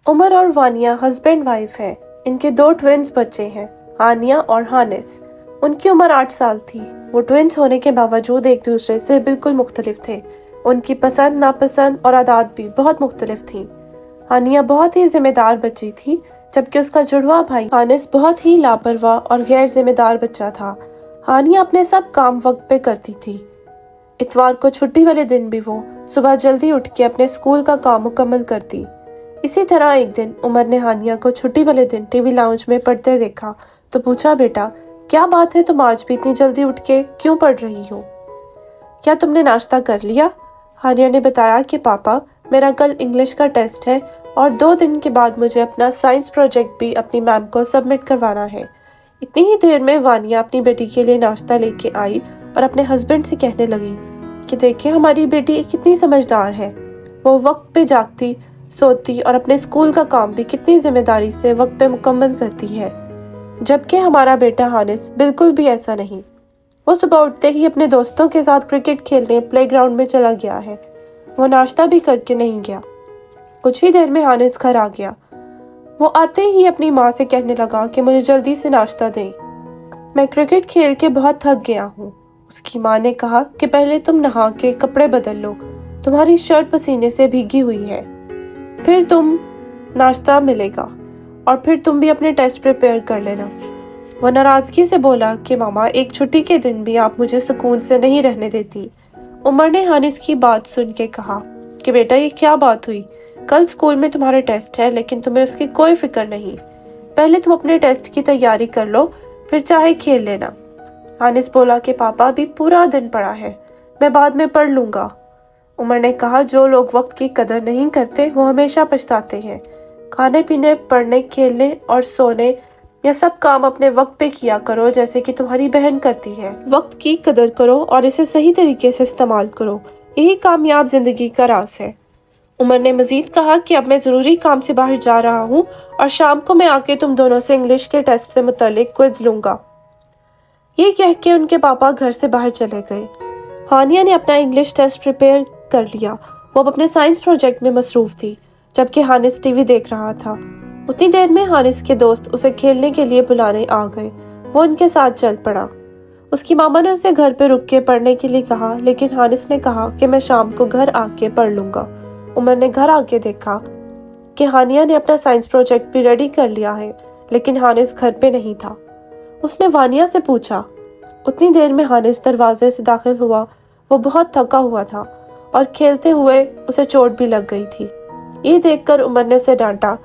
उमर और Vaniya husband wife हैं। इनके 2 ट्विन्स बच्चे हैं, हानिया और हानिस। उनकी उम्र 8 साल थी। वो ट्विन्स होने के बावजूद एक दूसरे से बिल्कुल मुख्तलिफ थे। उनकी पसंद नापसंद और आदत भी बहुत मुख्तलिफ थीं। हानिया बहुत ही जिम्मेदार बच्ची थी, जबकि उसका जुड़वा भाई हानिस बहुत ही लापरवाह और गैर जिम्मेदार बच्चा था। हानिया अपने सब काम वक्त पे करती थी। इतवार को छुट्टी वाले दिन भी वो सुबह जल्दी उठ के अपने स्कूल का काम मुकम्मल करती। इसी तरह एक दिन उमर ने हानिया को छुट्टी वाले दिन टीवी लाउंज में पढ़ते देखा तो पूछा, बेटा क्या बात है, तुम आज भी इतनी जल्दी उठ के क्यों पढ़ रही हो? क्या तुमने नाश्ता कर लिया? हानिया ने बताया कि पापा, मेरा कल इंग्लिश का टेस्ट है और 2 दिन के बाद मुझे अपना साइंस प्रोजेक्ट भी अपनी मैम को सबमिट करवाना है। इतनी ही देर में वानिया अपनी बेटी के लिए नाश्ता लेके आई और अपने हस्बैंड से कहने लगी कि देखिए हमारी बेटी कितनी समझदार है। वो वक्त पे जागती, सोती और अपने स्कूल का काम भी कितनी जिम्मेदारी से वक्त पे मुकम्मल करती है, जबकि हमारा बेटा हानिस बिल्कुल भी ऐसा नहीं। वो सुबह उठते ही अपने दोस्तों के साथ क्रिकेट खेलने प्लेग्राउंड में चला गया है। वो नाश्ता भी करके नहीं गया। कुछ ही देर में हानिस घर आ गया। वो आते ही अपनी माँ से कहने लगा कि मुझे जल्दी से नाश्ता दें, मैं क्रिकेट खेल के बहुत थक गया हूँ। उसकी माँ ने कहा कि पहले तुम नहा के कपड़े बदल लो, तुम्हारी शर्ट पसीने से भीगी हुई है, फिर तुम नाश्ता मिलेगा और फिर तुम भी अपने टेस्ट प्रिपेयर कर लेना। वो नाराजगी से बोला कि मामा, एक छुट्टी के दिन भी आप मुझे सुकून से नहीं रहने देती। उमर ने हानिस की बात सुन के कहा कि बेटा ये क्या बात हुई? कल स्कूल में तुम्हारे टेस्ट है, लेकिन तुम्हें उसकी कोई फिक्र नहीं। पहले तुम अपने टेस्ट की तैयारी कर लो, फिर चाहे खेल लेना। हानिस बोला कि पापा अभी पूरा दिन पड़ा है, मैं बाद में पढ़ लूँगा। उमर ने कहा, जो लोग वक्त की कदर नहीं करते वो हमेशा पछताते हैं। खाने पीने, पढ़ने, खेलने और सोने, ये सब काम अपने वक्त पे किया करो जैसे कि तुम्हारी बहन करती है। वक्त की कदर करो और इसे सही तरीके से इस्तेमाल करो, यही कामयाब जिंदगी का राज है। उमर ने मजीद कहा कि अब मैं ज़रूरी काम से बाहर जा रहा हूँ और शाम को मैं आके तुम दोनों से इंग्लिश के टेस्ट से मुतालिक क्विज लूँगा। ये कह के उनके पापा घर से बाहर चले गए। हानिया ने अपना इंग्लिश टेस्ट प्रिपेयर कर लिया। वो अब अपने साइंस प्रोजेक्ट में मसरूफ थी, जबकि हानिस टीवी देख रहा था। उतनी देर में हानिस के दोस्त उसे खेलने के लिए बुलाने आ गए। वो उनके साथ चल पड़ा। उसकी मामा ने उसे घर पे रुक के पढ़ने के लिए कहा, लेकिन हानिस ने कहा कि मैं शाम को घर आके पढ़ लूँगा। उमर ने घर आके देखा कि हानिया ने अपना साइंस प्रोजेक्ट भी रेडी कर लिया है, लेकिन हानिस घर पे नहीं था। उसने वानिया से पूछा। उतनी देर में हानिस दरवाजे से दाखिल हुआ। वो बहुत थका हुआ था और खेलते हुए उसे चोट भी लग गई थी। ये देखकर उमर ने उसे डांटा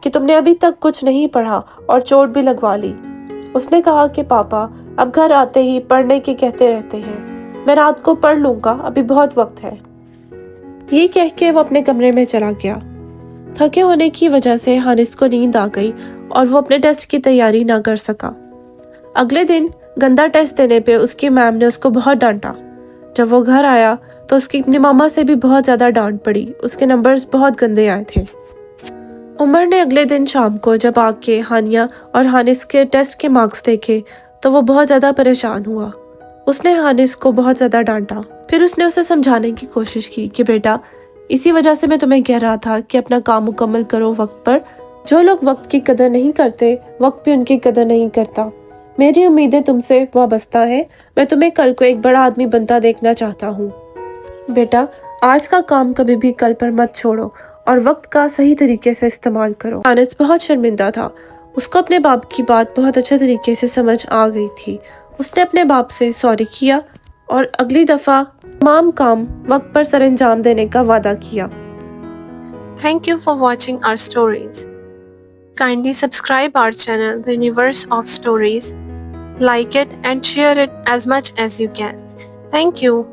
कि तुमने अभी तक कुछ नहीं पढ़ा और चोट भी लगवा ली। उसने कहा कि पापा अब घर आते ही पढ़ने के कहते रहते हैं, मैं रात को पढ़ लूँगा, अभी बहुत वक्त है। ये कह के वो अपने कमरे में चला गया। थके होने की वजह से हानिस को नींद आ गई और वो अपने टेस्ट की तैयारी ना कर सका। अगले दिन गंदा टेस्ट देने पे उसकी मैम ने उसको बहुत डांटा। जब वो घर आया तो उसकी अपनी मामा से भी बहुत ज़्यादा डांट पड़ी। उसके नंबर्स बहुत गंदे आए थे। उमर ने अगले दिन शाम को जब आके हानिया और हानिस के टेस्ट के मार्क्स देखे तो वो बहुत ज़्यादा परेशान हुआ। उसने हानिस को बहुत ज़्यादा डांटा। फिर उसने उसे समझाने की कोशिश की कि बेटा, इसी वजह से मैं तुम्हें कह रहा था कि अपना काम मुकम्मल करो वक्त पर। जो लोग वक्त की कदर नहीं करते, वक्त भी उनकी कदर नहीं करता। मेरी उम्मीदें तुमसे वाबस्ता हैं। मैं तुम्हें कल को एक बड़ा आदमी बनता देखना चाहता हूँ। बेटा, आज का काम कभी भी कल पर मत छोड़ो और वक्त का सही तरीके से इस्तेमाल करो। हानिस बहुत शर्मिंदा था। उसको अपने बाप की बात बहुत अच्छे तरीके से समझ आ गई थी। उसने अपने बाप से सॉरी किया और अगली दफ़ा तमाम काम वक्त पर सरअंजाम देने का वादा किया। Thank you for watching our stories. Kindly subscribe our channel, The Universe of Stories. Like it and share it as much as you can. Thank you.